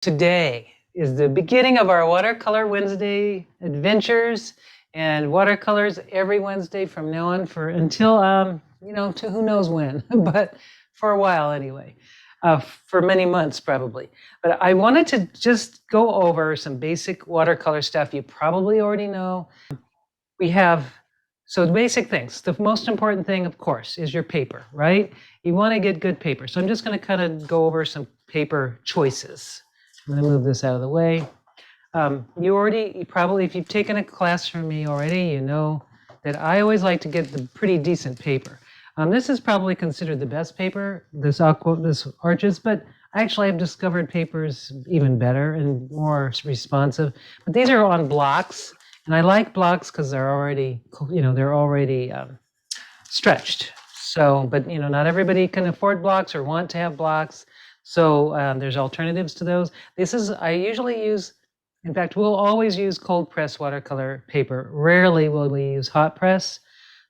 Today is the beginning of our Watercolor Wednesday adventures and watercolors every Wednesday from now on until to who knows when, but for a while anyway, for many months probably. But I wanted to just go over some basic watercolor stuff you probably already know. We have the basic things. The most important thing, of course, is your paper, right? You want to get good paper. So I'm just going to kind of go over some paper choices. I'm going to move this out of the way. You probably, if you've taken a class from me already, you know that I always like to get the pretty decent paper. This is probably considered the best paper, this Arches, but actually I've discovered papers even better and more responsive. But these are on blocks, and I like blocks because they're already stretched. So, but not everybody can afford blocks or want to have blocks. So there's alternatives to those. I usually use, in fact, we'll always use cold press watercolor paper. Rarely will we use hot press.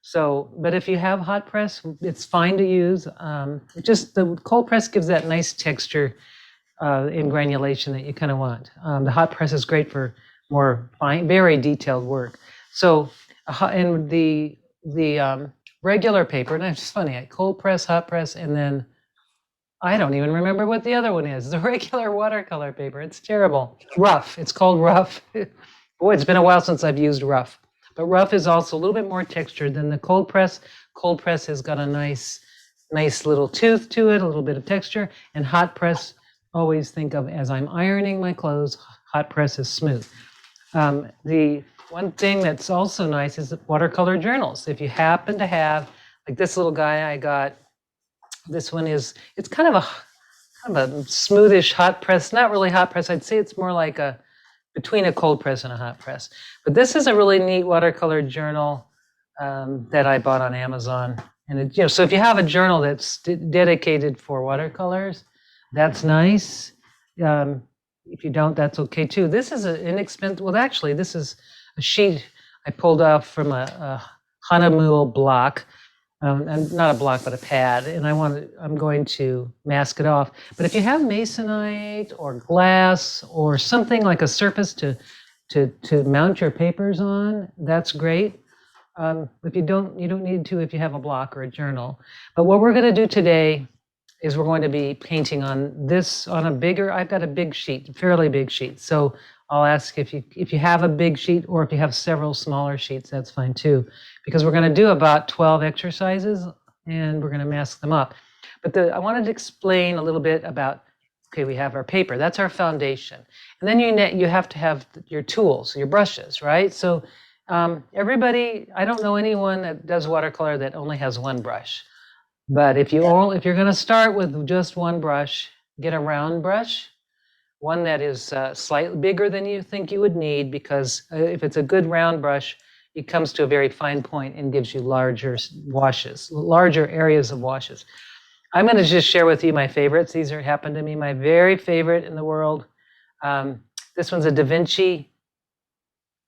So, but if you have hot press, it's fine to use. The cold press gives that nice texture and granulation that you kind of want. The hot press is great for more fine, very detailed work. So, and the regular paper, and it's funny, cold press, hot press, and then I don't even remember what the other one is. The regular watercolor paper. It's terrible. Rough. It's called rough. Boy, it's been a while since I've used rough. But rough is also a little bit more textured than the cold press. Cold press has got a nice little tooth to it, a little bit of texture. And hot press, always think of as I'm ironing my clothes, hot press is smooth. The one thing that's also nice is watercolor journals. If you happen to have, like this little guy I got, this one it's kind of a smoothish hot press, not really hot press. I'd say it's more like between a cold press and a hot press. But this is a really neat watercolor journal that I bought on Amazon. And so if you have a journal that's dedicated for watercolors, that's nice. If you don't, that's okay too. This is an inexpensive. Well, actually, this is a sheet I pulled off from a Hanamuel block. And not a block, but a pad, and I'm going to mask it off. But if you have masonite or glass or something like a surface to mount your papers on, that's great. If you don't need to if you have a block or a journal. But what we're going to do today is we're going to be painting on this I've got a big sheet, a fairly big sheet. So I'll ask if you have a big sheet or if you have several smaller sheets, that's fine too, because we're going to do about 12 exercises and we're going to mask them up. But I wanted to explain a little bit about, okay, we have our paper, that's our foundation. And then you have to have your tools, your brushes, right? So everybody, I don't know anyone that does watercolor that only has one brush. But if you're going to start with just one brush, get a round brush, one that is slightly bigger than you think you would need, because if it's a good round brush, it comes to a very fine point and gives you larger areas of washes. I'm going to just share with you my favorites. These happen to me my very favorite in the world. This one's a Da Vinci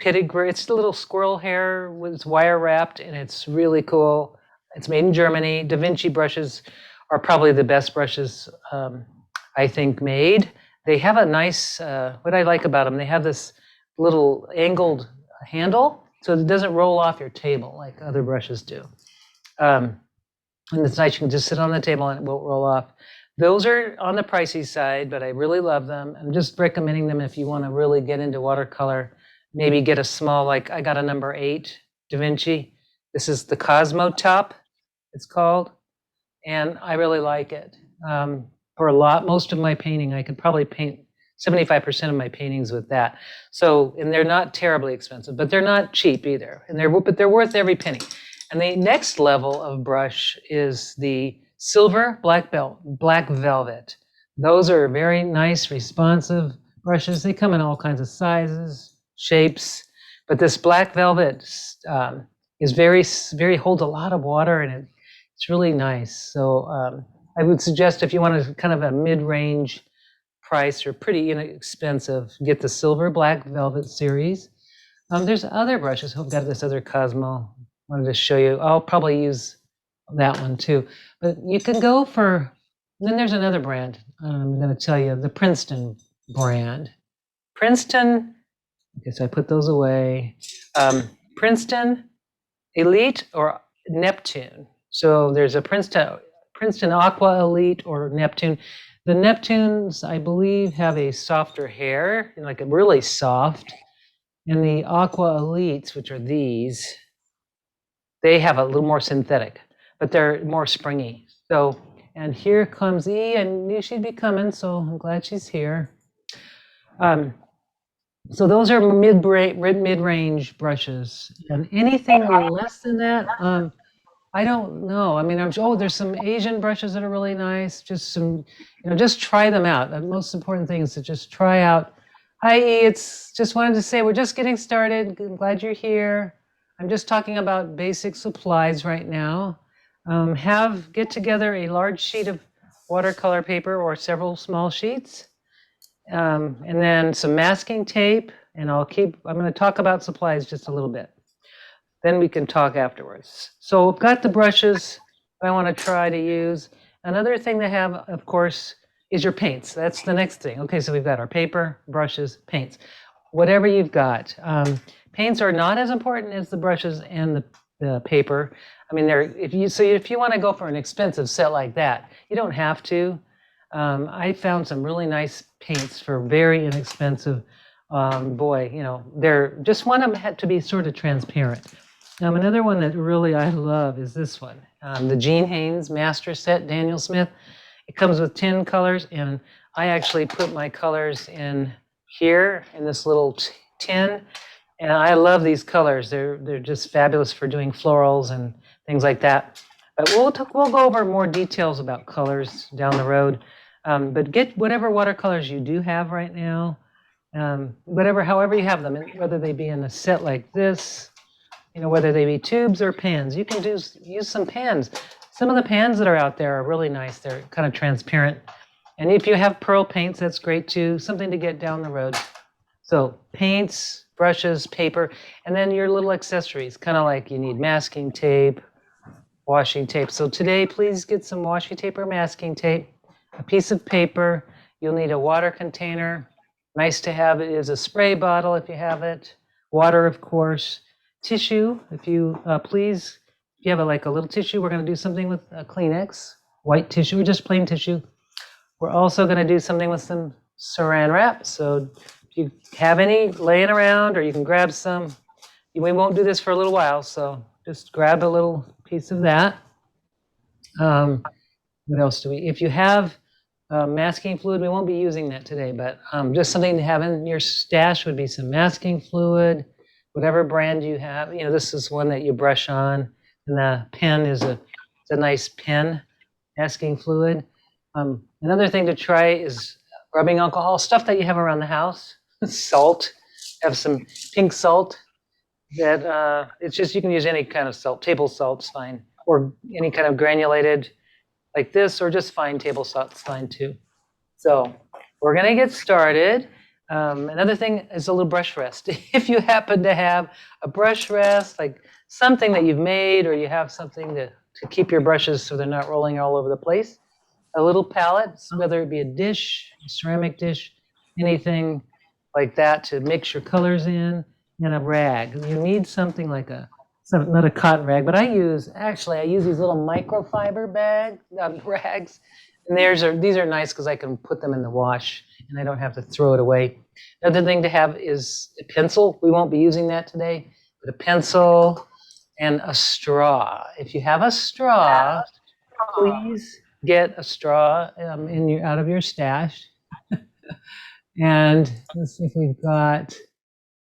pitted gray. It's a little squirrel hair with wire wrapped, and it's really cool. It's made in Germany. Da Vinci brushes are probably the best brushes I think made. They have a nice, what I like about them, they have this little angled handle, so it doesn't roll off your table like other brushes do. And it's nice, you can just sit on the table and it won't roll off. Those are on the pricey side, but I really love them. I'm just recommending them if you want to really get into watercolor. Maybe get a small, like I got a number 8 Da Vinci. This is the Cosmo Top, it's called, and I really like it. Most of my painting, I could probably paint 75% of my paintings with that. So, and they're not terribly expensive, but they're not cheap either. But they're worth every penny. And the next level of brush is the silver black velvet. Those are very nice, responsive brushes. They come in all kinds of sizes, shapes, but this black velvet is holds a lot of water, and it's really nice. So I would suggest if you want a kind of a mid-range price or pretty inexpensive, get the silver black velvet series. There's other brushes. I've got this other Cosmo. I wanted to show you. I'll probably use that one too. But you can go for, then there's another brand. I'm going to tell you, the Princeton brand. Princeton, okay, so I put those away. Princeton, Elite, or Neptune. So there's a Princeton Aqua Elite or Neptune. The Neptunes, I believe, have a softer hair, like a really soft. And the Aqua Elites, which are these, they have a little more synthetic, but they're more springy. So, and here comes E. I knew she'd be coming, so I'm glad she's here. So those are mid-range brushes, and anything less than that, I don't know. I mean, there's some Asian brushes that are really nice. Just some, just try them out. The most important thing is to just try out. Hi, it's just wanted to say we're just getting started. I'm glad you're here. I'm just talking about basic supplies right now. Get together a large sheet of watercolor paper or several small sheets, and then some masking tape. And I'm going to talk about supplies just a little bit. Then we can talk afterwards. So I've got the brushes I want to try to use. Another thing to have, of course, is your paints. That's the next thing. Okay, so we've got our paper, brushes, paints. Whatever you've got. Paints are not as important as the brushes and the paper. I mean, if you want to go for an expensive set like that, you don't have to. I found some really nice paints for very inexpensive. They're just want them to be sort of transparent. Another one that really I love is this one, the Gene Haynes Master Set, Daniel Smith. It comes with 10 colors, and I actually put my colors in here in this little tin, and I love these colors. They're just fabulous for doing florals and things like that. But we'll go over more details about colors down the road. But get whatever watercolors you do have right now, however you have them, whether they be in a set like this, whether they be tubes or pans. You can use some pans. Some of the pans that are out there are really nice. They're kind of transparent. And if you have pearl paints, that's great too. Something to get down the road. So paints, brushes, paper, and then your little accessories, kind of like you need masking tape, washi tape. So today, please get some washi tape or masking tape, a piece of paper. You'll need a water container. Nice to have it is a spray bottle if you have it. Water, of course. Tissue, if you please. If you have a little tissue, we're going to do something with a Kleenex, white tissue, or just plain tissue. We're also going to do something with some saran wrap. So if you have any laying around, or you can grab some. We won't do this for a little while, so just grab a little piece of that. What else do we? If you have masking fluid, we won't be using that today, but just something to have in your stash would be some masking fluid, whatever brand you have. This is one that you brush on, and the pen is a nice pen, masking fluid. Another thing to try is rubbing alcohol, stuff that you have around the house. Salt, have some pink salt. That it's just, you can use any kind of salt. Table salt's fine, or any kind of granulated like this, or just fine table salt's fine too. So we're gonna get started. Another thing is a little brush rest. If you happen to have a brush rest, like something that you've made, or you have something to keep your brushes so they're not rolling all over the place, a little palette, whether it be a dish, a ceramic dish, anything like that to mix your colors in, and a rag. You need something like not a cotton rag, but I use these little microfiber rags. And these are nice because I can put them in the wash and I don't have to throw it away. Another thing to have is a pencil. We won't be using that today, but a pencil and a straw. If you have a straw, please get a straw out of your stash. And let's see if we've got.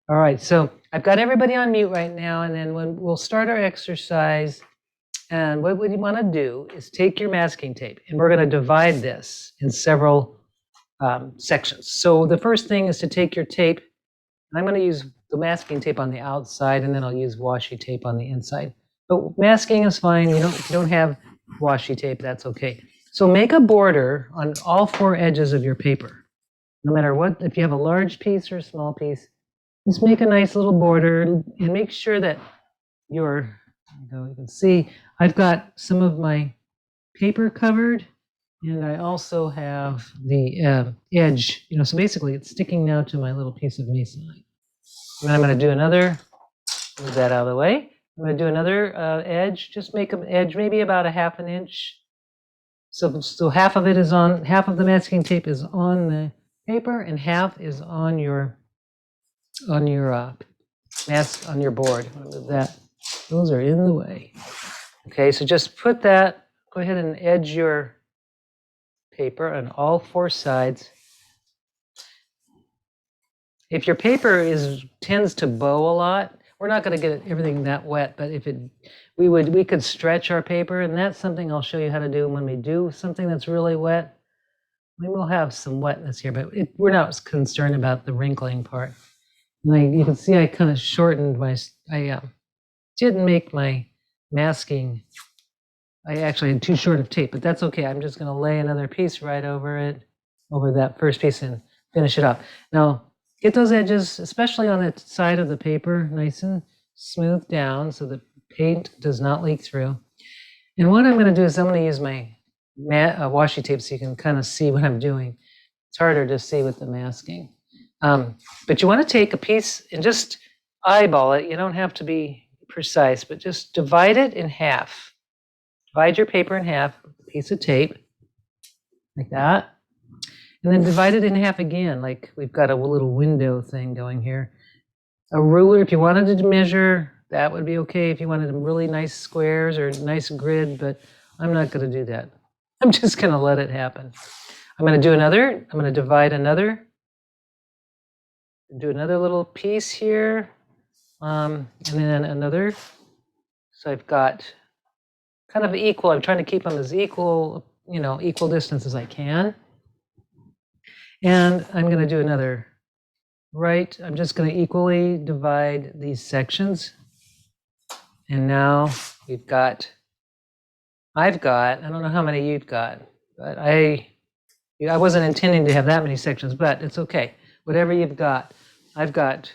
All right, so I've got everybody on mute right now, and then when we'll start our exercise, and what we want to do is take your masking tape, and we're going to divide this in several sections. So the first thing is to take your tape, and I'm going to use the masking tape on the outside, and then I'll use washi tape on the inside. But masking is fine. If you don't have washi tape, that's okay. So make a border on all four edges of your paper, no matter what. If you have a large piece or a small piece, just make a nice little border and make sure that you can see I've got some of my paper covered, And I also have the edge, so basically it's sticking now to my little piece of masonite. And then I'm going to do another, move that out of the way. I'm going to do another edge, just make an edge maybe about a half an inch. So half of the masking tape is on the paper and half is on your mask on your board. I'm going to move that. Those are in the way. Okay, so just go ahead and edge your paper on all four sides. If your paper tends to bow a lot, we're not going to get everything that wet, but we could stretch our paper, and that's something I'll show you how to do when we do something that's really wet. We will have some wetness here, but we're not concerned about the wrinkling part. And you can see I kind of shortened I didn't make my masking. I actually had too short of tape, but that's okay. I'm just going to lay another piece right over that first piece, and finish it up. Now, get those edges, especially on the side of the paper, nice and smooth down so the paint does not leak through. And what I'm going to do is I'm going to use my washi tape so you can kind of see what I'm doing. It's harder to see with the masking. But you want to take a piece and just eyeball it. You don't have to be precise, but just divide it in half. Divide your paper in half, a piece of tape, like that. And then divide it in half again, like we've got a little window thing going here. A ruler, if you wanted to measure, that would be okay. If you wanted really nice squares or nice grid, but I'm not going to do that. I'm just going to let it happen. I'm going to divide another, do another little piece here, and then another. So I've got kind of equal. I'm trying to keep them as equal distance as I can. And I'm going to do another I'm just going to equally divide these sections. And now I've got, I don't know how many you've got, but I wasn't intending to have that many sections, but it's okay. Whatever you've got, I've got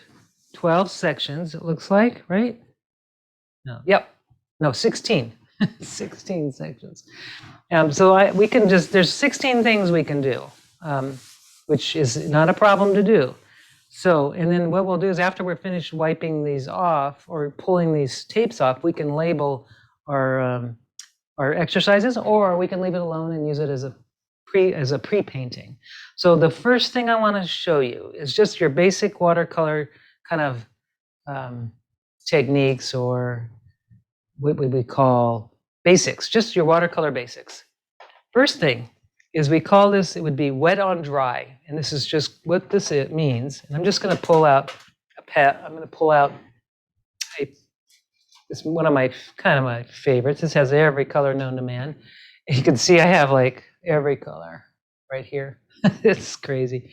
12 sections, it looks like, right? No, yep. No, 16. 16 sections. So there's 16 things we can do, which is not a problem to do. So, and then what we'll do is after we're finished wiping these off or pulling these tapes off, we can label our exercises, or we can leave it alone and use it as a pre-painting. So the first thing I want to show you is just your basic watercolor kind of techniques, or what we call basics, just your watercolor basics. First thing is we call this, it would be wet on dry. And this is just what this means. And I'm just going to pull out it's one of my favorites. This has every color known to man. You can see I have like every color right here. It's crazy.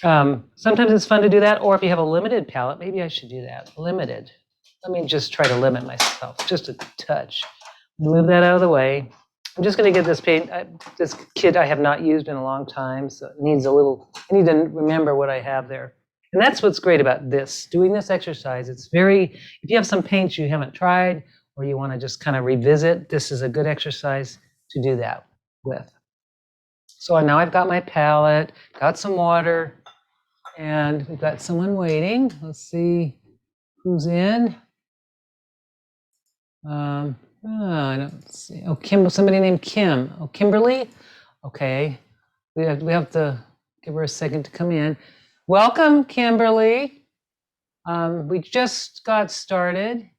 Sometimes it's fun to do that, or if you have a limited palette, maybe I should do that. Limited. Let me just try to limit myself just a touch. Move that out of the way. I'm just going to get this paint. This kit I have not used in a long time, so it needs I need to remember what I have there. And that's what's great about doing this exercise. If you have some paints you haven't tried, or you want to just kind of revisit, this is a good exercise to do that with. So now I've got my palette, got some water, and we've got someone waiting. Let's see who's in. I don't see. Oh, somebody named Kim. Oh, Kimberly? Okay. We have to give her a second to come in. Welcome, Kimberly. We just got started,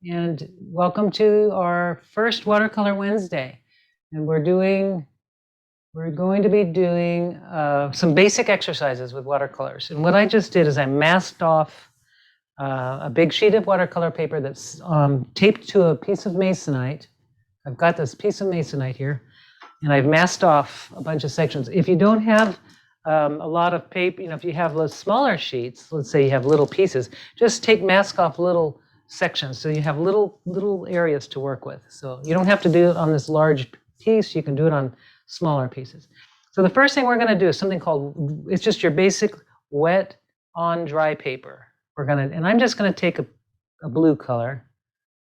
and welcome to our first Watercolor Wednesday. And we're going to be doing some basic exercises with watercolors. And what I just did is I masked off a big sheet of watercolor paper that's taped to a piece of masonite. I've got this piece of masonite here, and I've masked off a bunch of sections. If you don't have a lot of paper, if you have smaller sheets, let's say you have little pieces, just mask off little sections so you have little areas to work with. So you don't have to do it on this large piece, you can do it on smaller pieces. So the first thing we're going to do is something called, it's just your basic wet on dry paper. And I'm just going to take a blue color.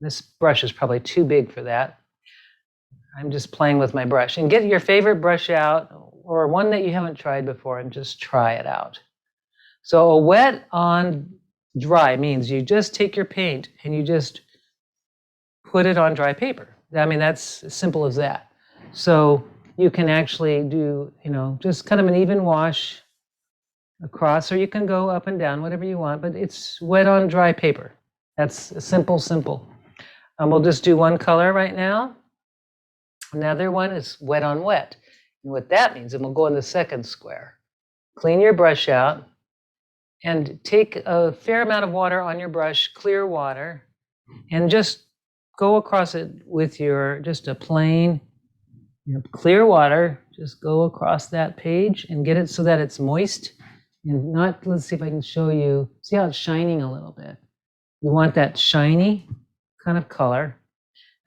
This brush is probably too big for that. I'm just playing with my brush. And get your favorite brush out or one that you haven't tried before and just try it out. So a wet on dry means you just take your paint and you just put it on dry paper. I mean, that's as simple as that. So you can actually do, just kind of an even wash across, or you can go up and down, whatever you want, but it's wet on dry paper. That's simple. We'll just do one color right now. Another one is wet on wet. And what that means, and we'll go in the second square. Clean your brush out and take a fair amount of water on your brush, clear water, and just go across it with just a plain clear water. Just go across that page and get it so that it's moist and not, let's see if I can show you, see how it's shining a little bit. You want that shiny kind of color.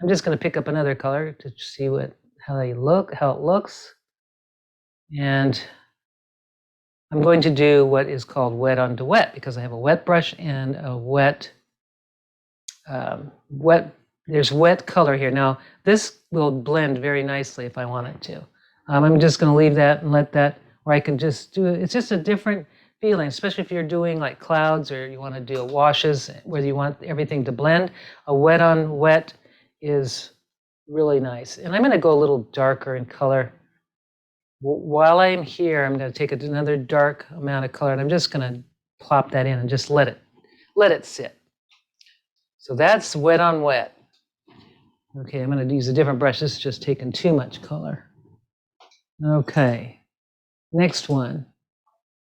I'm just going to pick up another color to see how it looks. And I'm going to do what is called wet onto wet because I have a wet brush and a wet, there's wet color here. Now, this will blend very nicely if I want it to. I'm just going to leave that and let that, or I can just do it. It's just a different feeling, especially if you're doing like clouds or you want to do washes where you want everything to blend. A wet on wet is really nice. And I'm going to go a little darker in color. While I'm here, I'm going to take another dark amount of color and I'm just going to plop that in and just let it sit. So that's wet on wet. Okay, I'm going to use a different brush. This is just taking too much color. Okay, next one.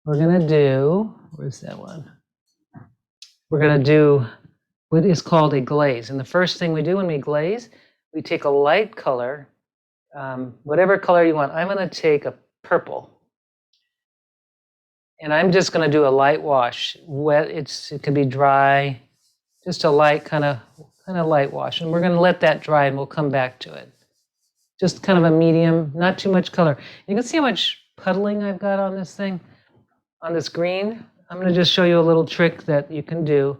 We're going to do, where's that one? We're going to do what is called a glaze. And the first thing we do when we glaze, we take a light color, whatever color you want. I'm going to take a purple. And I'm just going to do a light wash. Wet, it can be dry, just a light kind of light wash. And we're going to let that dry and we'll come back to it. Just kind of a medium, not too much color. You can see how much puddling I've got on this thing, on this green. I'm going to just show you a little trick that you can do.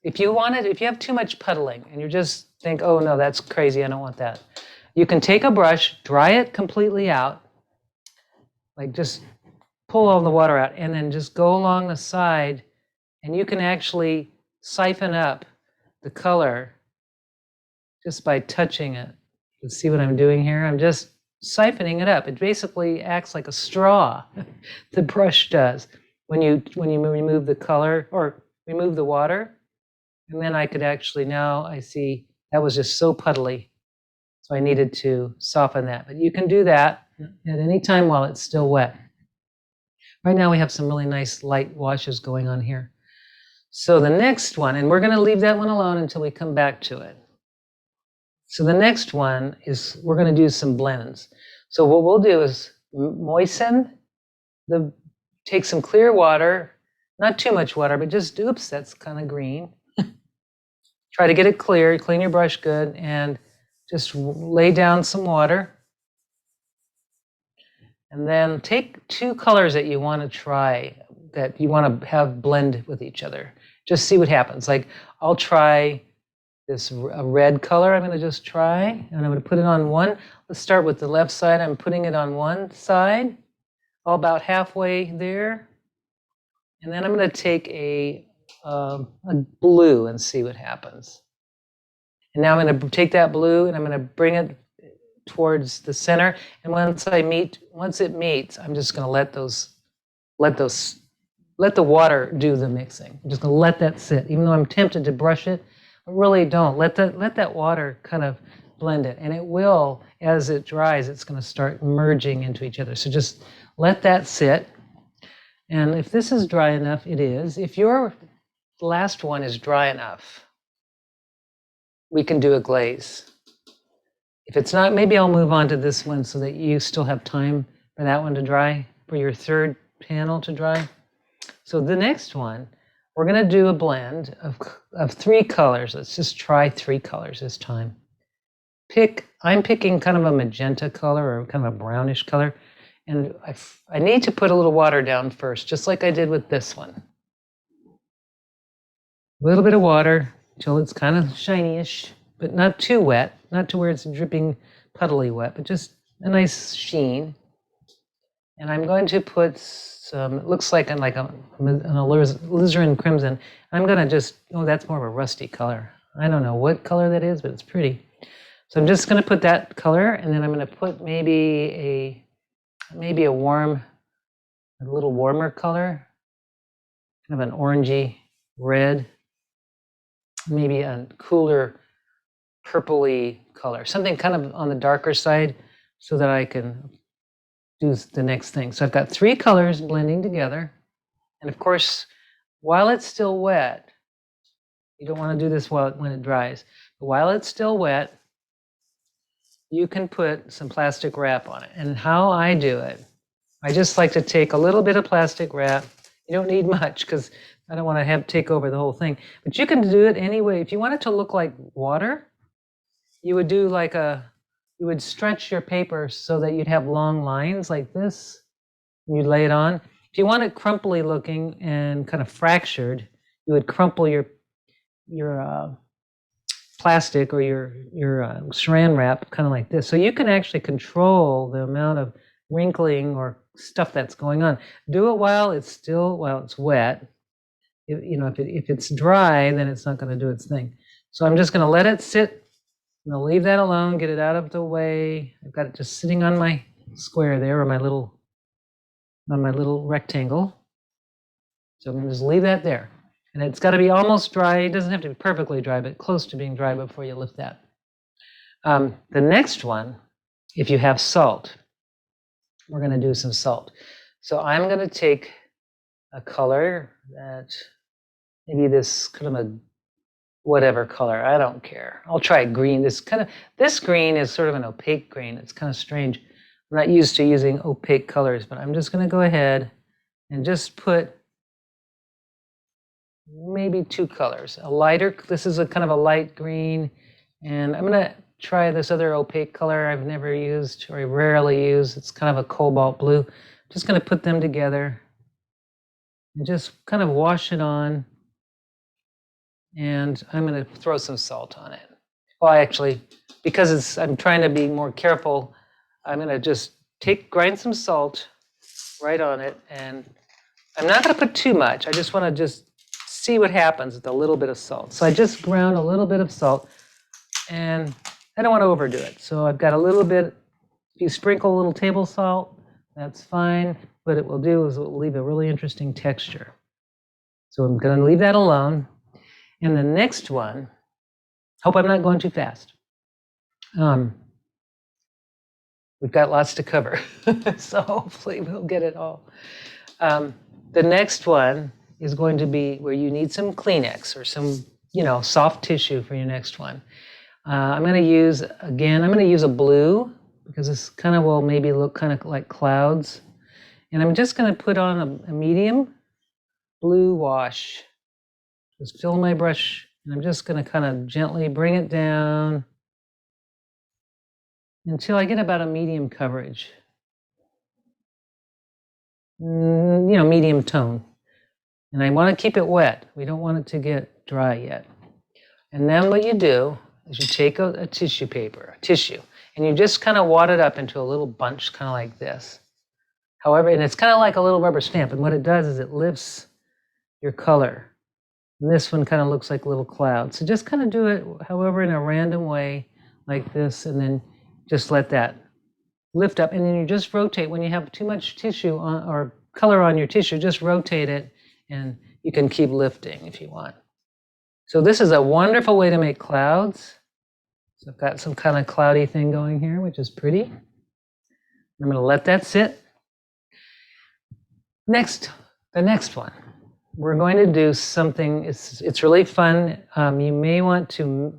If you have too much puddling and you just think, oh no, that's crazy, I don't want that. You can take a brush, dry it completely out, like just pull all the water out, and then just go along the side, and you can actually siphon up the color just by touching it. You can see what I'm doing here? I'm just siphoning it up. It basically acts like a straw, the brush does, when you remove the color or remove the water. And then I could actually, now I see that was just so puddly. So I needed to soften that. But you can do that at any time while it's still wet. Right now we have some really nice light washes going on here. So the next one, and we're going to leave that one alone until we come back to it. So the next one is we're going to do some blends. So what we'll do is take some clear water, not too much water, but just, oops, that's kind of green. Try to get it clear, clean your brush good, and just lay down some water. And then take two colors that you want to try, that you want to have blend with each other. Just see what happens. Like I'll try a red color. I'm going to just try, and I'm going to put it on one. Let's start with the left side. I'm putting it on one side, about halfway there. And then I'm going to take a blue and see what happens. And now I'm going to take that blue and I'm going to bring it towards the center. And once it meets, I'm just going to let the water do the mixing. I'm just going to let that sit, even though I'm tempted to brush it. But really don't. Let that water kind of blend it. And it will, as it dries, it's going to start merging into each other. So just let that sit. And if this is dry enough, it is. If your last one is dry enough, we can do a glaze. If it's not, maybe I'll move on to this one so that you still have time for that one to dry, for your third panel to dry. So the next one, we're going to do a blend of three colors. Let's just try three colors this time. I'm picking kind of a magenta color or kind of a brownish color. And I need to put a little water down first, just like I did with this one. A little bit of water until it's kind of shiny-ish, but not too wet, not to where it's dripping puddly wet, but just a nice sheen. And I'm going to put some, it looks like an alizarin crimson. I'm going to just, oh, that's more of a rusty color. I don't know what color that is, but it's pretty. So I'm just going to put that color, and then I'm going to put maybe a little warmer color, kind of an orangey red, maybe a cooler purpley color, something kind of on the darker side so that I can do the next thing. So I've got 3 colors blending together. And of course, while it's still wet, you don't want to do this when it dries, but while it's still wet, you can put some plastic wrap on it. And how I do it, I just like to take a little bit of plastic wrap. You don't need much because I don't want to take over the whole thing. But you can do it anyway. If you want it to look like water, you would do you would stretch your paper so that you'd have long lines like this. And you'd lay it on. If you want it crumply looking and kind of fractured, you would crumple your plastic or your saran wrap kind of like this. So you can actually control the amount of wrinkling or stuff that's going on. Do it while it's wet. If it's dry, then it's not going to do its thing. So I'm just going to let it sit. I'm going to leave that alone, get it out of the way. I've got it just sitting on my square there, or my little rectangle. So I'm going to just leave that there. And it's got to be almost dry. It doesn't have to be perfectly dry, but close to being dry before you lift that. The next one, if you have salt, we're going to do some salt. So I'm going to take a color that maybe this kind of a whatever color, I don't care. I'll try green. This green is sort of an opaque green. It's kind of strange. I'm not used to using opaque colors, but I'm just going to go ahead and just put maybe 2 colors. This is a kind of a light green, and I'm going to try this other opaque color I've never used, or I rarely use. It's kind of a cobalt blue. I'm just going to put them together and just kind of wash it on. And I'm going to throw some salt on it. Well, actually, because I'm trying to be more careful, I'm going to just grind some salt right on it. And I'm not going to put too much. I just want to just see what happens with a little bit of salt. So I just ground a little bit of salt, and I don't want to overdo it. So I've got a little bit. If you sprinkle a little table salt, that's fine. What it will do is it will leave a really interesting texture. So I'm going to leave that alone. And the next one, hope I'm not going too fast. We've got lots to cover, so hopefully we'll get it all. The next one is going to be where you need some Kleenex or some, soft tissue for your next one. I'm going to use a blue because this kind of will maybe look kind of like clouds. And I'm just going to put on a medium blue wash. Just fill my brush, and I'm just going to kind of gently bring it down until I get about a medium coverage. Medium tone. And I want to keep it wet. We don't want it to get dry yet. And then what you do is you take a tissue, and you just kind of wad it up into a little bunch, kind of like this. However, and it's kind of like a little rubber stamp, and what it does is it lifts your color. And this one kind of looks like a little cloud. So just kind of do it, however, in a random way, like this, and then just let that lift up. And then you just rotate. When you have too much tissue or color on your tissue, just rotate it, and you can keep lifting if you want. So this is a wonderful way to make clouds. So I've got some kind of cloudy thing going here, which is pretty. I'm going to let that sit. The next one. We're going to do something. It's really fun. You may want to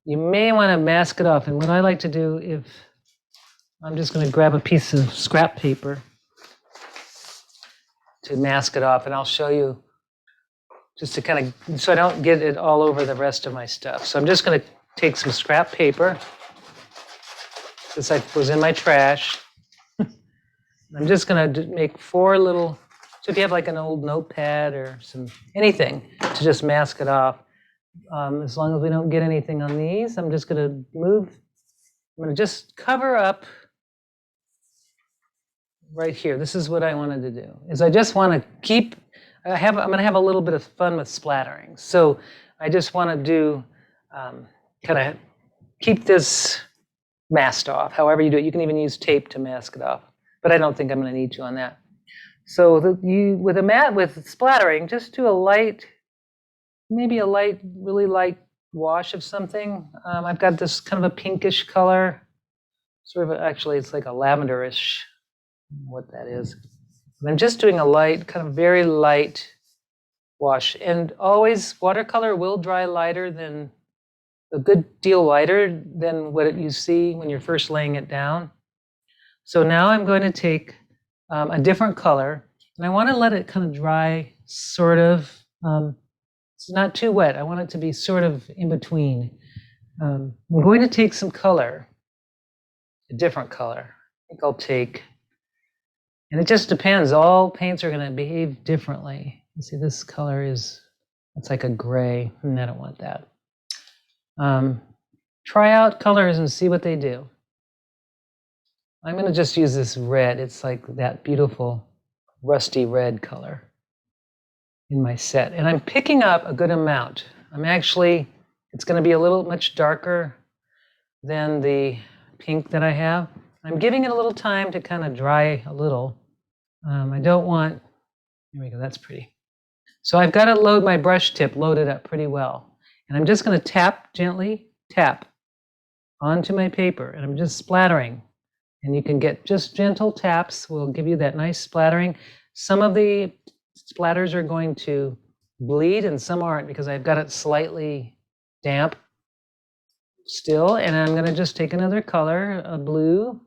mask it off. And what I like to do, I'm just going to grab a piece of scrap paper to mask it off, and I'll show you just to kind of so I don't get it all over the rest of my stuff. So I'm just going to take some scrap paper. This was in my trash. I'm just going to make 4 little. So if you have like an old notepad or anything to just mask it off, as long as we don't get anything on these, I'm just going to move I'm going to just cover up right here. This is what I wanted to do, is I just want to keep, I'm going to have a little bit of fun with splattering. So I just want to do, kind of keep this masked off. However you do it, you can even use tape to mask it off, but I don't think I'm going to need to on that. So with splattering, just do a light, maybe a light, really light wash of something. I've got this kind of a pinkish color, sort of actually it's like a lavenderish, what that is. And I'm just doing a light, kind of very light wash. And always watercolor will dry lighter than, a good deal lighter than what you see when you're first laying it down. So now I'm going to take a different color, and I want to let it kind of dry, sort of. It's not too wet. I want it to be sort of in between. I'm going to take some color, a different color. I think I'll take, and it just depends. All paints are going to behave differently. You see, this color is, it's like a gray, and I don't want that. Try out colors and see what they do. I'm going to just use this red. It's like that beautiful rusty red color in my set. And I'm picking up a good amount. It's going to be a little much darker than the pink that I have. I'm giving it a little time to kind of dry a little. I don't want, here we go, that's pretty. So I've got to load my brush tip loaded up pretty well. And I'm just going to gently tap onto my paper, and I'm just splattering. And you can get just gentle taps will give you that nice splattering. Some of the splatters are going to bleed and some aren't, because I've got it slightly damp still. And I'm going to just take another color, a blue.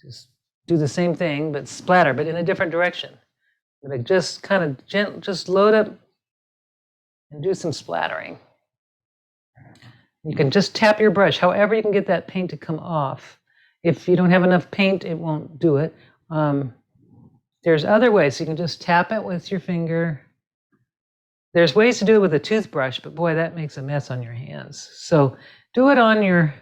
Just do the same thing, but splatter, but in a different direction. I'm going to just kind of just load up and do some splattering. You can just tap your brush, however you can get that paint to come off. If you don't have enough paint, it won't do it. There's other ways. You can just tap it with your finger. There's ways to do it with a toothbrush, but boy, that makes a mess on your hands. So do it on your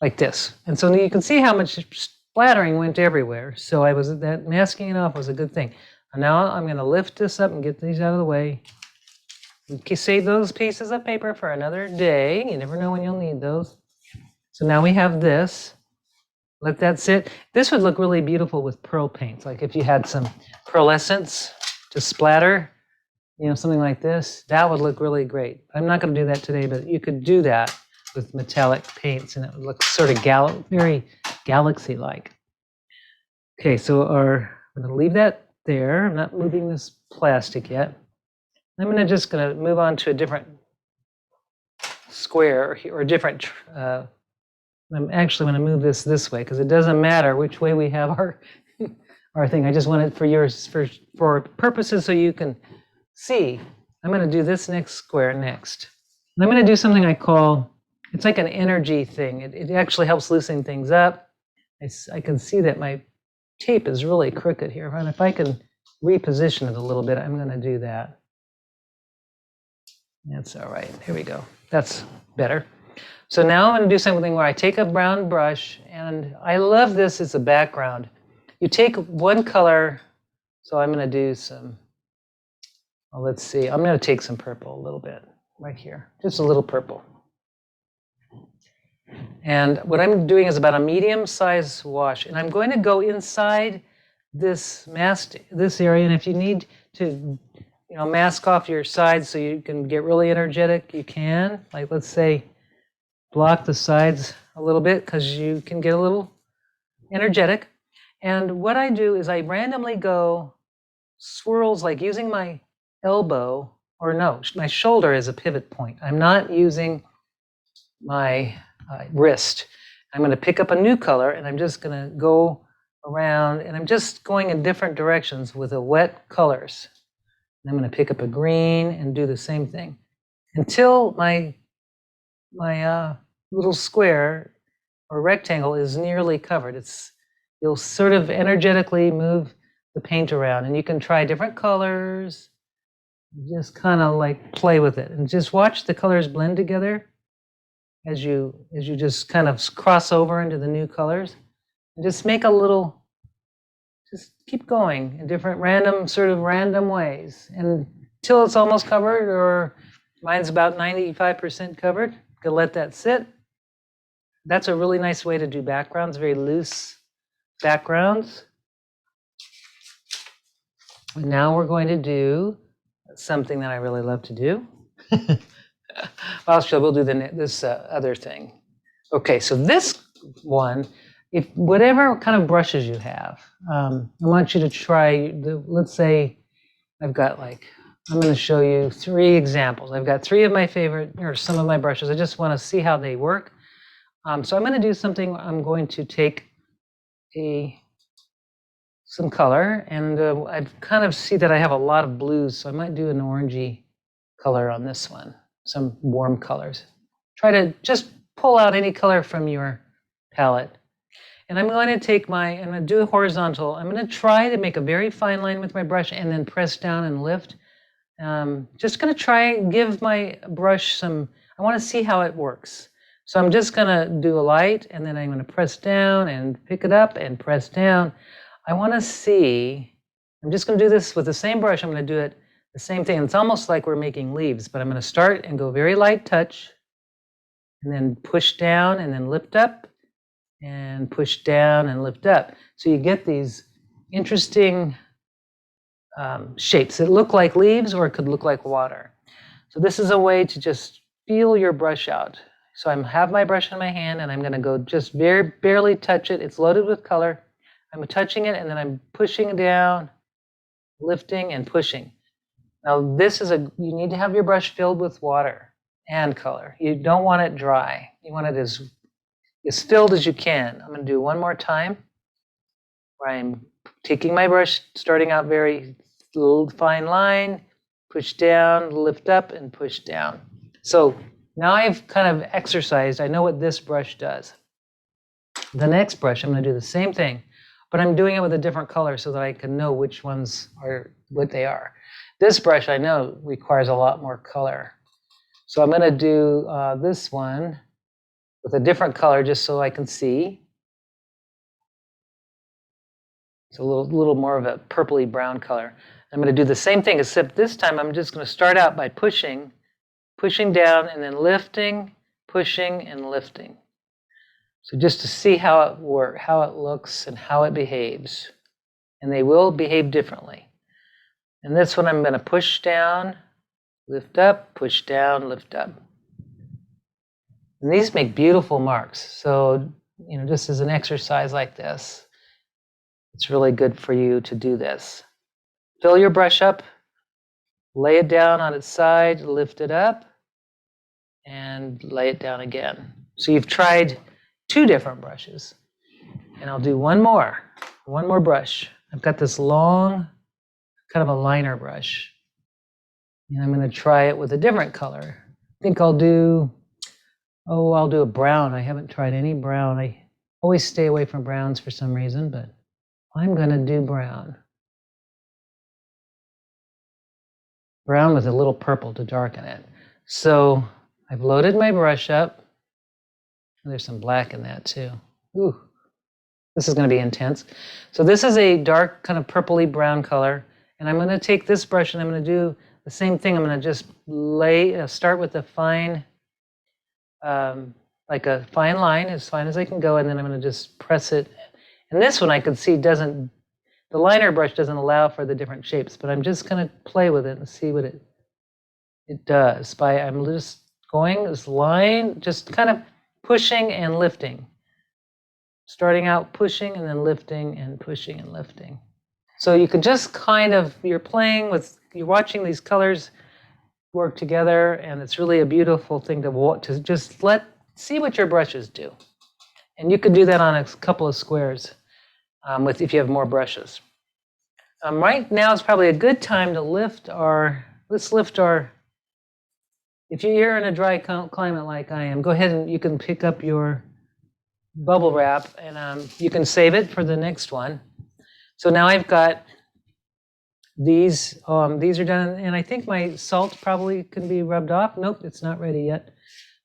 like this. And so you can see how much splattering went everywhere. So that masking it off was a good thing. And now I'm going to lift this up and get these out of the way. You can save those pieces of paper for another day. You never know when you'll need those. So now we have this. Let that sit. This would look really beautiful with pearl paints. Like if you had some pearlescence to splatter, something like this, that would look really great. I'm not going to do that today, but you could do that with metallic paints and it would look sort of very galaxy-like. Okay, so I'm going to leave that there. I'm not moving this plastic yet. I'm just going to move on to a different square or a different. I'm actually going to move this way because it doesn't matter which way we have our thing. I just want it for purposes so you can see. I'm going to do this next square next. And I'm going to do something I call, it's like an energy thing. It actually helps loosen things up. I can see that my tape is really crooked here. And if I can reposition it a little bit, I'm going to do that. That's all right. Here we go. That's better. So now I'm going to do something where I take a brown brush, and I love this as a background. You take one color, so I'm going to do some, let's see. I'm going to take some purple a little bit right here, just a little purple. And what I'm doing is about a medium-sized wash, and I'm going to go inside this area, and if you need to mask off your sides so you can get really energetic, you can. Like, let's say, block the sides a little bit because you can get a little energetic. And what I do is I randomly go swirls, like using my elbow, or no, my shoulder as a pivot point. I'm not using my wrist. I'm going to pick up a new color, and I'm just going to go around, and I'm just going in different directions with the wet colors. I'm going to pick up a green and do the same thing until my little square or rectangle is nearly covered. You'll sort of energetically move the paint around, and you can try different colors. Just kind of like play with it and just watch the colors blend together. as you just kind of cross over into the new colors. And just make a little, just keep going in different random ways until it's almost covered, or mine's about 95% covered. Gonna let that sit. That's a really nice way to do backgrounds, very loose backgrounds. And now we're going to do something that I really love to do. We'll do this other thing. Okay, so this one, if whatever kind of brushes you have, I want you to try, let's say I've got I'm going to show you 3 examples. I've got 3 of my favorite, or some of my brushes. I just want to see how they work. So I'm going to do something. I'm going to take some color, and I kind of see that I have a lot of blues, so I might do an orangey color on this one, some warm colors. Try to just pull out any color from your palette. And I'm going to take I'm going to do a horizontal. I'm going to try to make a very fine line with my brush and then press down and lift. Just going to try and give my brush I want to see how it works. So I'm just going to do a light, and then I'm going to press down and pick it up and press down. I want to see, I'm just going to do this with the same brush. I'm going to do it the same thing. It's almost like we're making leaves, but I'm going to start and go very light touch, and then push down and then lift up, and push down and lift up. So you get these interesting shapes that look like leaves, or it could look like water. So this is a way to just feel your brush out. So I have my brush in my hand, and I'm going to go just very barely touch it. It's loaded with color. I'm touching it, and then I'm pushing down, lifting and pushing. Now this is you need to have your brush filled with water and color. You don't want it dry. You want it as filled as you can. I'm going to do one more time where I'm taking my brush, starting out very little fine line, push down, lift up, and push down. So now I've kind of exercised. I know what this brush does. The next brush, I'm going to do the same thing, but I'm doing it with a different color so that I can know which ones are what they are. This brush I know requires a lot more color. So I'm going to do this one with a different color just so I can see. It's a little more of a purpley brown color. I'm going to do the same thing, except this time I'm just going to start out by pushing down and then lifting, pushing and lifting. So just to see how it works, how it looks, and how it behaves. And they will behave differently. And this one I'm going to push down, lift up, push down, lift up. And these make beautiful marks. So, just as an exercise like this, it's really good for you to do this. Fill your brush up, lay it down on its side, lift it up, and lay it down again. So you've tried 2 different brushes. And I'll do one more brush. I've got this long, kind of a liner brush. And I'm going to try it with a different color. I think I'll do a brown. I haven't tried any brown. I always stay away from browns for some reason, but I'm going to do brown. Brown with a little purple to darken it. So I've loaded my brush up. There's some black in that too. Ooh, this is going to be intense. So this is a dark kind of purpley brown color. And I'm going to take this brush and I'm going to do the same thing. I'm going to just start with a fine, like a fine line, as fine as I can go. And then I'm going to just press it. And this one I can see the liner brush doesn't allow for the different shapes, but I'm just going to play with it and see what it does. I'm just going this line, just kind of pushing and lifting. Starting out pushing and then lifting and pushing and lifting. So you can just you're watching these colors work together, and it's really a beautiful thing to just see what your brushes do. And you could do that on a couple of squares if you have more brushes. Right now is probably a good time to lift if you're in a dry climate like I am, go ahead and you can pick up your bubble wrap and you can save it for the next one. So now I've got these are done, and I think my salt probably can be rubbed off. Nope, it's not ready yet.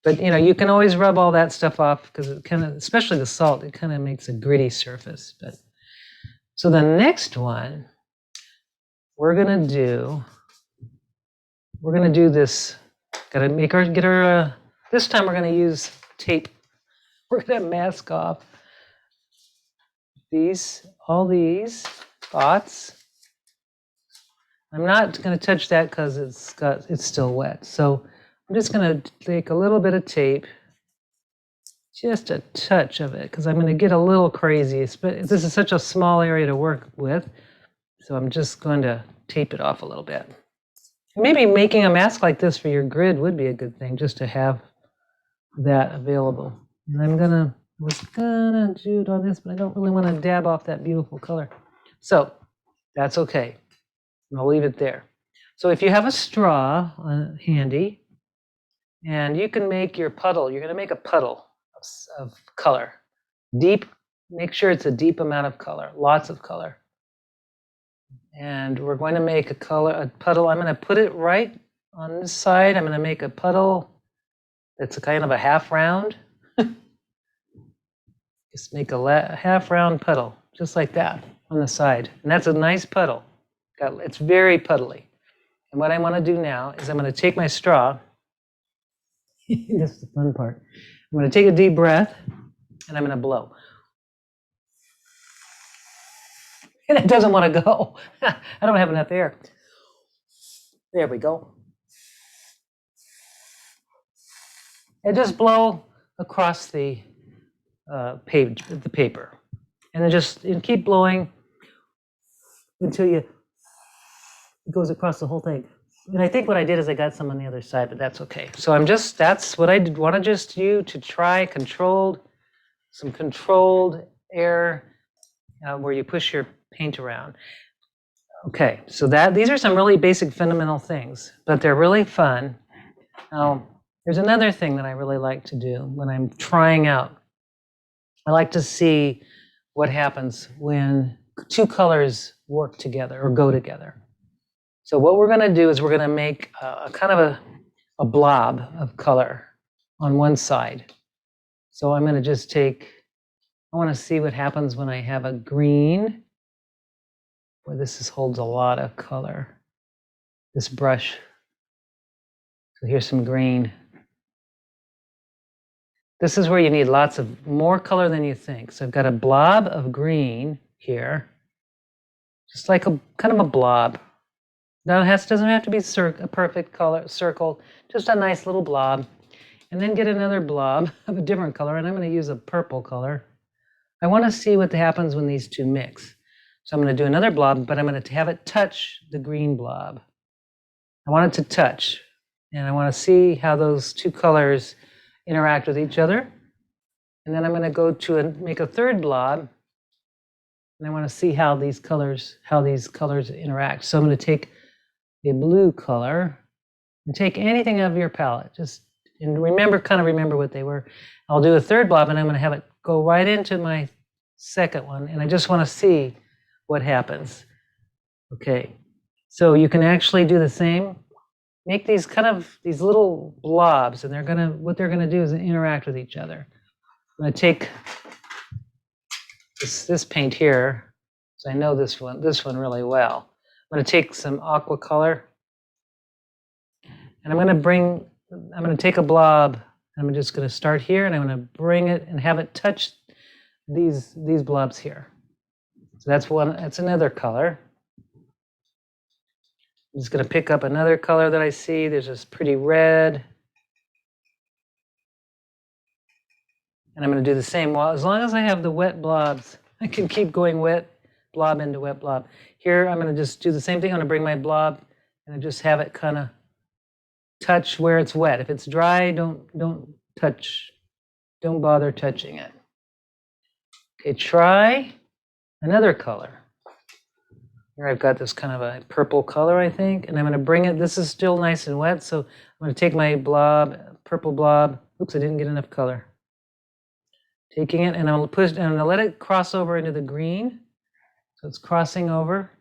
But you can always rub all that stuff off because it kind of, especially the salt, it kind of makes a gritty surface. But so the next one we're gonna do this. Gotta get our. This time we're gonna use tape. We're gonna mask off all these spots. I'm not gonna touch that because it's still wet. So I'm just gonna take a little bit of tape, just a touch of it, because I'm gonna get a little crazy. But this is such a small area to work with, so I'm just going to tape it off a little bit. Maybe making a mask like this for your grid would be a good thing, just to have that available. And I was gonna do it on this, but I don't really want to dab off that beautiful color. So that's okay. I'll leave it there. So if you have a straw handy, and you can make your puddle, you're gonna make a puddle of color. Deep, make sure it's a deep amount of color, lots of color. And we're going to make a puddle. I'm going to put it right on this side. I'm going to make a puddle that's a kind of a half round. Just make a half round puddle, just like that on the side. And that's a nice puddle. It's very puddly. And what I want to do now is I'm going to take my straw. This is the fun part. I'm going to take a deep breath and I'm going to blow. And it doesn't want to go. I don't have enough air. There we go. And just blow across the paper. And then just keep blowing until it goes across the whole thing. And I think what I did is I got some on the other side, but that's okay. So that's what I want to just you to try some controlled air where you push your paint around. Okay, so these are some really basic fundamental things, but they're really fun. Now, there's another thing that I really like to do when I'm trying out. I like to see what happens when two colors work together or go together. So what we're going to do is we're going to make a kind of a blob of color on one side. So I'm going to just I want to see what happens when I have a green. Boy, this holds a lot of color, this brush. So here's some green. This is where you need lots of more color than you think. So I've got a blob of green here, just like a kind of a blob. Now it doesn't have to be a perfect color circle, just a nice little blob. And then get another blob of a different color, and I'm going to use a purple color. I want to see what happens when these two mix. So I'm going to do another blob, but I'm going to have it touch the green blob. I want it to touch, and I want to see how those two colors interact with each other. And then I'm going to go make a third blob, and I want to see how these colors interact. So I'm going to take a blue color and take anything out of your palette, and remember what they were. I'll do a third blob, and I'm going to have it go right into my second one, and I just want to see what happens. Okay, so you can actually do the same. Make these little blobs, and what they're gonna do is interact with each other. I'm gonna take this paint here, so I know this one really well. I'm gonna take some aqua color, and I'm gonna take a blob. I'm just gonna start here, and I'm gonna bring it and have it touch these blobs here. So that's another color. I'm just going to pick up another color that I see. There's this pretty red. And I'm going to do the same. Well, as long as I have the wet blobs, I can keep going wet blob into wet blob. Here, I'm going to just do the same thing. I'm going to bring my blob and I just have it kind of touch where it's wet. If it's dry, don't bother touching it. Okay, try another color. Here I've got this kind of a purple color, I think, and I'm going to bring it. This is still nice and wet, so I'm going to take my purple blob. Oops, I didn't get enough color. Taking it, and I'm going to let it cross over into the green. So it's crossing over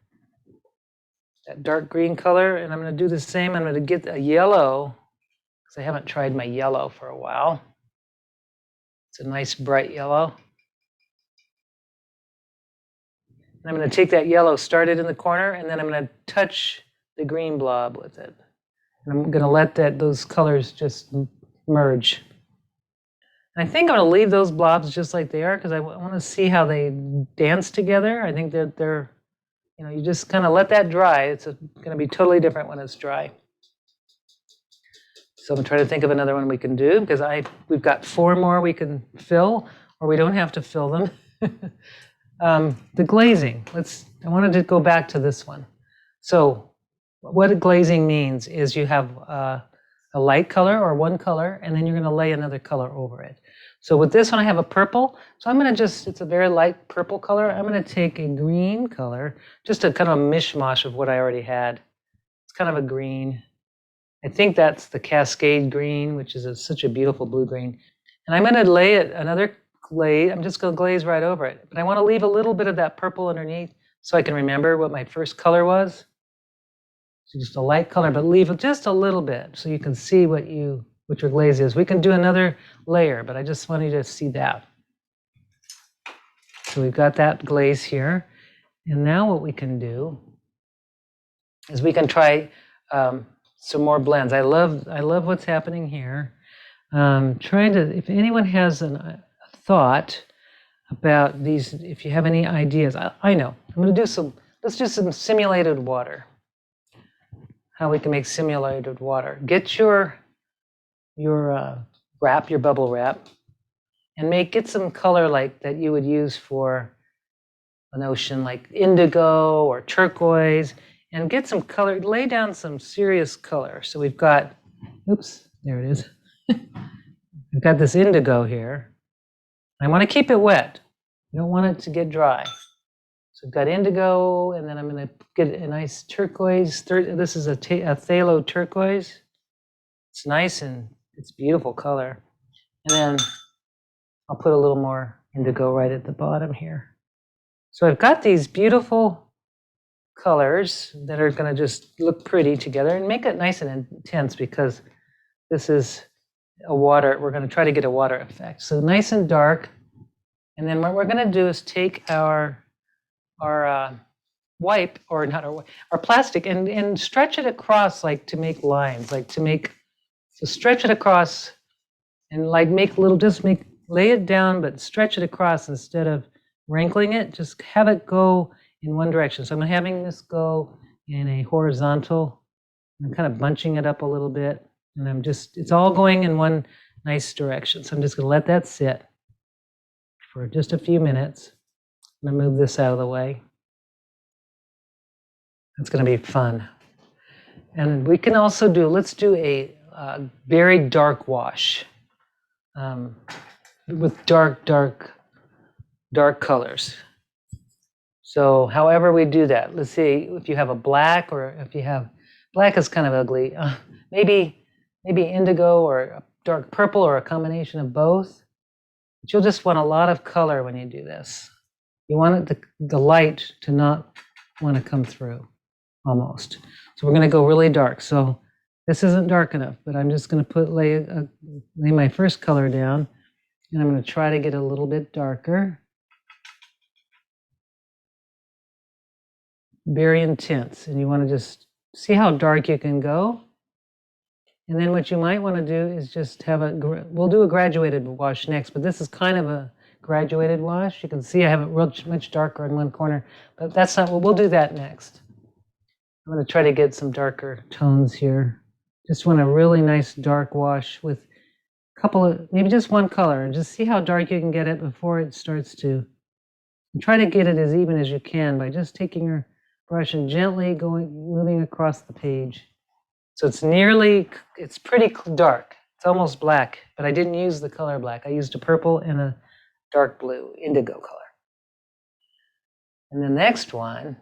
that dark green color, and I'm going to do the same. I'm going to get a yellow because I haven't tried my yellow for a while. It's a nice bright yellow. And I'm going to take that yellow, start it in the corner, and then I'm going to touch the green blob with it. And I'm going to let those colors just merge. And I think I'm going to leave those blobs just like they are because I want to see how they dance together. I think that they're, you just kind of let that dry. It's going to be totally different when it's dry. So I'm trying to think of another one we can do because we've got 4 more we can fill, or we don't have to fill them. The glazing. I wanted to go back to this one. So what glazing means is you have a light color or one color, and then you're going to lay another color over it. So with this one, I have a purple. So I'm going to it's a very light purple color. I'm going to take a green color, just a kind of a mishmash of what I already had. It's kind of a green. I think that's the Cascade green, which is such a beautiful blue green. And I'm going to lay another glaze. I'm just going to glaze right over it. But I want to leave a little bit of that purple underneath so I can remember what my first color was. So just a light color, but leave just a little bit so you can see what your glaze is. We can do another layer, but I just want you to see that. So we've got that glaze here. And now what we can do is we can try some more blends. I love what's happening here. If anyone has a thought about these, if you have any ideas, I know. I'm going to do let's do some simulated water. How we can make simulated water. Get your wrap, your bubble wrap, and get some color like that you would use for an ocean, like indigo or turquoise, and get some color, lay down some serious color. So we've got, oops, there it is. We've got this indigo here. I want to keep it wet. I don't want it to get dry. So I've got indigo, and then I'm going to get a nice turquoise. This is a phthalo turquoise. It's nice and it's beautiful color. And then I'll put a little more indigo right at the bottom here. So I've got these beautiful colors that are going to just look pretty together and make it nice and intense because this is a water. We're going to try to get a water effect. So nice and dark. And then what we're going to do is take our wipe, or not our plastic, and stretch it across, like to make lines, so stretch it across and lay it down, but stretch it across instead of wrinkling it. Just have it go in one direction. So I'm having this go in a horizontal. I'm kind of bunching it up a little bit, and it's all going in one nice direction. So I'm just going to let that sit for just a few minutes. I'm going to move this out of the way. It's going to be fun. And we can also let's do a very dark wash with dark colors. So however we do that, let's see if you have a black, or if you have, black is kind of ugly. Maybe indigo or a dark purple, or a combination of both. But you'll just want a lot of color when you do this. You want the light to not want to come through, almost. So we're going to go really dark. So this isn't dark enough, but I'm just going to lay my first color down, and I'm going to try to get a little bit darker. Very intense, and you want to just see how dark you can go. And then what you might want to do is just we'll do a graduated wash next, but this is kind of a graduated wash. You can see I have it much darker in one corner, but that's not, we'll do that next. I'm going to try to get some darker tones here. Just want a really nice dark wash with a couple of, maybe just one color, and just see how dark you can get it before it starts to, and try to get it as even as you can by just taking your brush and gently moving across the page. So it's pretty dark. It's almost black, but I didn't use the color black. I used a purple and a dark blue, indigo color. And the next one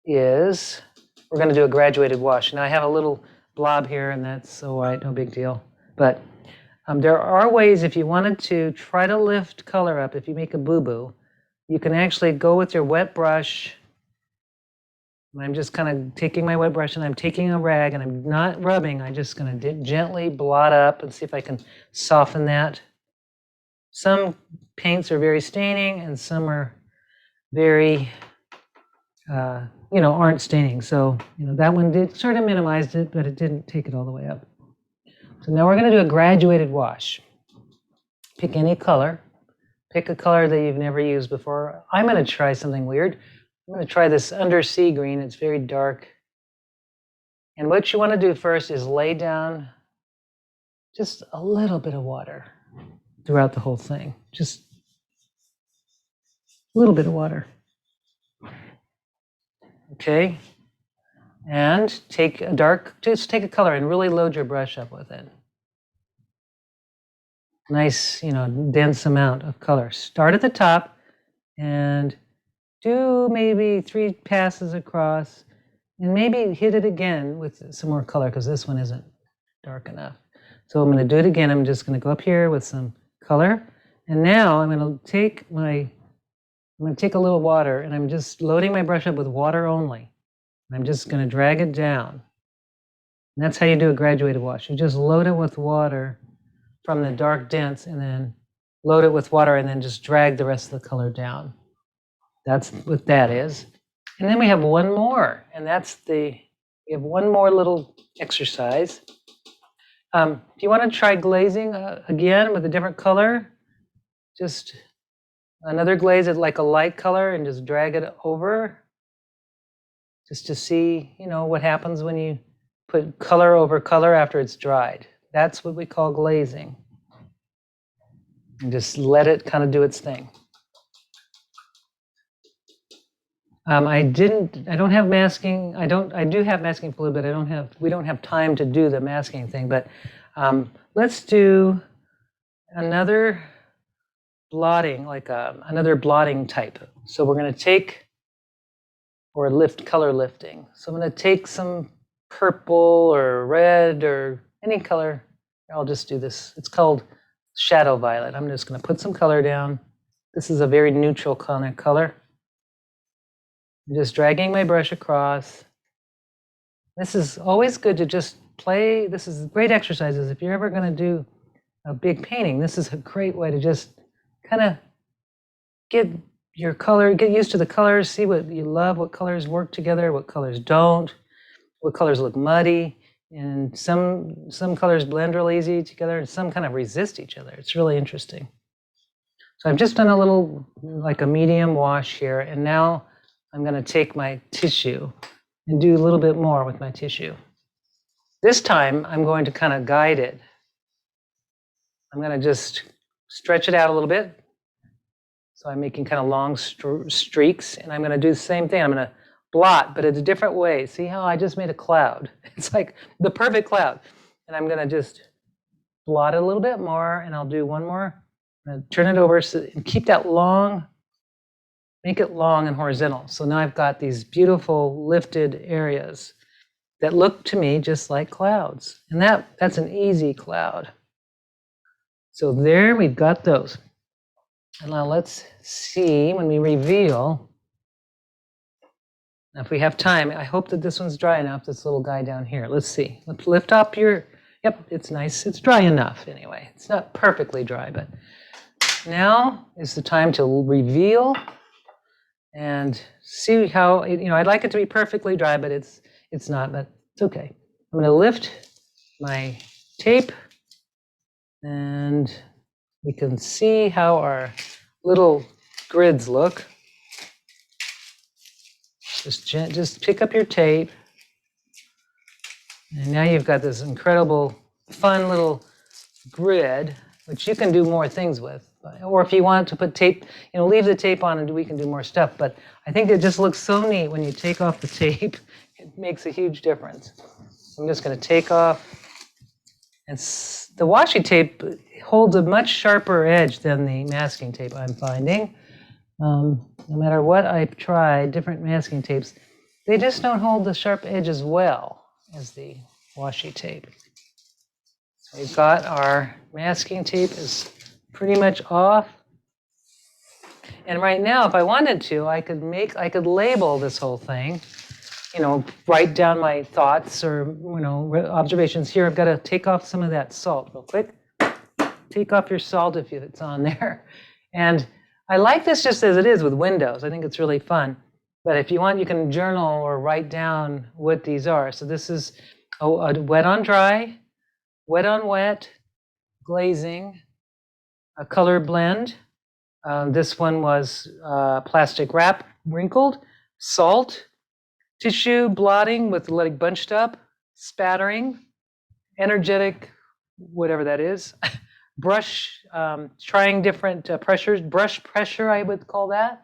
is, we're going to do a graduated wash. Now I have a little blob here, and that's all right, no big deal. But there are ways, if you wanted to try to lift color up, if you make a boo-boo, you can actually go with your wet brush And I'm just kind of taking my wet brush and I'm taking a rag and I'm not rubbing. I'm just going to gently blot up and see if I can soften that. Some paints are very staining and some are very, aren't staining. So, that one did sort of minimized it, but it didn't take it all the way up. So now we're going to do a graduated wash. Pick any color. Pick a color that you've never used before. I'm going to try something weird. I'm going to try this undersea green. It's very dark. And what you want to do first is lay down just a little bit of water throughout the whole thing. Just a little bit of water. Okay. And just take a color and really load your brush up with it. Nice, dense amount of color. Start at the top and do maybe 3 passes across and maybe hit it again with some more color because this one isn't dark enough. So I'm going to do it again. I'm just going to go up here with some color. And now I'm going to take a little water and I'm just loading my brush up with water only. I'm just going to drag it down. And that's how you do a graduated wash. You just load it with water from the dark dense and then load it with water and then just drag the rest of the color down. That's what that is. And then we have one more, and we have one more little exercise. If you want to try glazing again with a different color, just another glaze it like a light color and just drag it over just to see, what happens when you put color over color after it's dried. That's what we call glazing. And just let it kind of do its thing. I don't have masking. I do have masking fluid, but we don't have time to do the masking thing. But let's do another blotting, like another blotting type. So we're going to take, or color lifting. So I'm going to take some purple or red or any color. I'll just do this. It's called shadow violet. I'm just going to put some color down. This is a very neutral kind of color. I'm just dragging my brush across. This is always good to just play. This is great exercises. If you're ever going to do a big painting, this is a great way to just kind of get used to the colors, see what you love, what colors work together, what colors don't, what colors look muddy. And some colors blend real easy together and some kind of resist each other. It's really interesting. So I've just done a little, like a medium wash here. And now I'm going to take my tissue and do a little bit more with my tissue. This time I'm going to kind of guide it. I'm going to just stretch it out a little bit. So I'm making kind of long streaks. And I'm going to do the same thing. I'm going to blot, but it's a different way. See how I just made a cloud? It's like the perfect cloud. And I'm going to just blot it a little bit more, and I'll do one more. I'm going to turn it over and keep that long, make it long and horizontal. So now I've got these beautiful lifted areas that look to me just like clouds. And that's an easy cloud. So there we've got those. And now let's see when we reveal. Now, if we have time, I hope that this one's dry enough, this little guy down here. Let's see. Let's lift up yep, it's nice. It's dry enough anyway. It's not perfectly dry, but now is the time to reveal and see how, I'd like it to be perfectly dry, but it's not, but it's okay. I'm going to lift my tape and we can see how our little grids look. Just pick up your tape. And now you've got this incredible, fun little grid, which you can do more things with. Or if you want to put tape, leave the tape on and we can do more stuff. But I think it just looks so neat when you take off the tape. It makes a huge difference. I'm just going to take off. And the washi tape holds a much sharper edge than the masking tape, I'm finding. No matter what I've tried, different masking tapes, they just don't hold the sharp edge as well as the washi tape. So we've got our masking tape is pretty much off. And right now, if I wanted to, I could label this whole thing. write down my thoughts or, observations. Here, I've got to take off some of that salt real quick. Take off your salt if it's on there. And I like this just as it is with windows. I think it's really fun. But if you want, you can journal or write down what these are. So this is a wet on dry, wet on wet, glazing, a color blend. This one was plastic wrap, wrinkled, salt, tissue blotting with like bunched up, spattering, energetic, whatever that is, brush, trying different pressures, brush pressure, I would call that.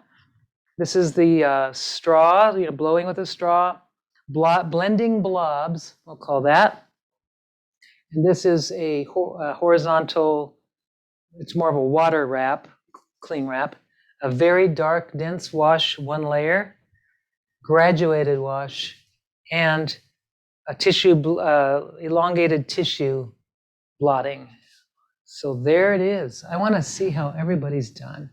This is the straw, blowing with a straw, blending blobs, we'll call that. And this is a horizontal, it's more of a water wrap, cling wrap, a very dark, dense wash, one layer, graduated wash, and a tissue, elongated tissue blotting. So there it is. I want to see how everybody's done.